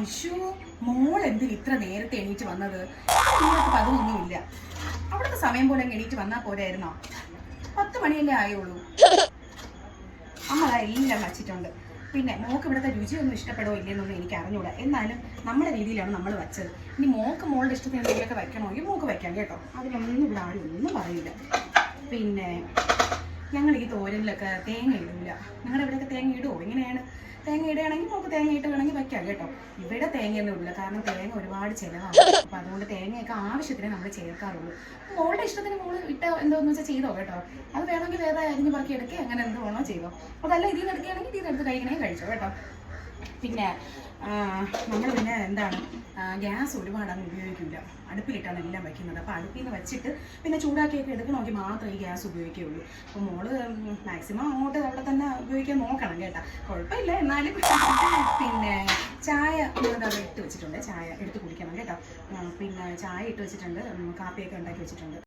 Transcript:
അയ്യോ, മോൾ എന്തിന് ഇത്ര നേരത്തെ എണീറ്റ് വന്നത്? നിങ്ങൾക്ക് അതൊന്നുമില്ല. അവിടുത്തെ സമയം പോലെ എണീറ്റ് വന്നാൽ പോരായിരുന്നോ? 10 മണിയല്ലേ ആയുള്ളൂ. അമ്മ എല്ലാം വച്ചിട്ടുണ്ട്. പിന്നെ മോക്ക് ഇവിടുത്തെ രുചിയൊന്നും ഇഷ്ടപ്പെടോ ഇല്ലെന്നൊന്നും എനിക്ക് അറിഞ്ഞൂടാ. എന്നാലും നമ്മുടെ രീതിയിലാണ് നമ്മൾ വെച്ചത്. ഇനി മോക്ക് മോളുടെ ഇഷ്ടത്തിന് എന്തെങ്കിലുമൊക്കെ വെക്കണമെങ്കിൽ മോക്ക് വെക്കാം കേട്ടോ. അതിനൊന്നും ഇവിടെ ആരും ഒന്നും പറയില്ല. പിന്നെ ഞങ്ങൾ ഈ തോരനിലൊക്കെ തേങ്ങ ഇടില്ല. നിങ്ങളുടെ ഇവിടെയൊക്കെ തേങ്ങ ഇടുമോ? എങ്ങനെയാണ്? തേങ്ങ ഇടുകയാണെങ്കിൽ നമുക്ക് തേങ്ങ ഇട്ട് വേണമെങ്കിൽ വെക്കാം കേട്ടോ. ഇവിടെ തേങ്ങയൊന്നും ഇടില്ല, കാരണം തേങ്ങ ഒരുപാട് ചിലവാണ്. അപ്പം അതുകൊണ്ട് തേങ്ങയൊക്കെ ആവശ്യത്തിന് നമ്മൾ ചേർക്കാറുള്ളൂ. മോളുടെ ഇഷ്ടത്തിന് മോള് ഇട്ട് എന്തോന്ന് വെച്ചാൽ ചെയ്തോ കേട്ടോ. അത് വേണമെങ്കിൽ വേറെ അരിഞ്ഞ് പറക്കി എടുക്കുക, അങ്ങനെ എന്ത് വേണോ ചെയ്തോ. അതല്ല ഇതിൽ നിന്ന് എടുക്കുകയാണെങ്കിൽ ഇതിൽ നിന്ന് എടുത്ത് കഴിക്കണേ കഴിച്ചോ കേട്ടോ. പിന്നെ നമ്മൾ പിന്നെ എന്താണ്, ഗ്യാസ് ഒരുപാട് അങ്ങ് ഉപയോഗിക്കില്ല. അടുപ്പിലിട്ടാണ് എല്ലാം വയ്ക്കുന്നത്. അപ്പോൾ അടുപ്പിൽ നിന്ന് വെച്ചിട്ട് പിന്നെ ചൂടാക്കിയൊക്കെ എടുക്കണമെങ്കിൽ മാത്രമേ ഈ ഗ്യാസ് ഉപയോഗിക്കുകയുള്ളൂ. അപ്പോൾ മോള് മാക്സിമം അങ്ങോട്ട് അവിടെ തന്നെ ഉപയോഗിക്കാൻ നോക്കണം കേട്ടോ. കുഴപ്പമില്ല. എന്നാലും പിന്നെ ചായ ഇട്ട് വെച്ചിട്ടുണ്ട്. ചായ എടുത്ത് കുടിക്കണം കേട്ടോ. പിന്നെ ചായ ഇട്ട് വെച്ചിട്ടുണ്ട്. കാപ്പിയൊക്കെ ഉണ്ടാക്കി വെച്ചിട്ടുണ്ട്.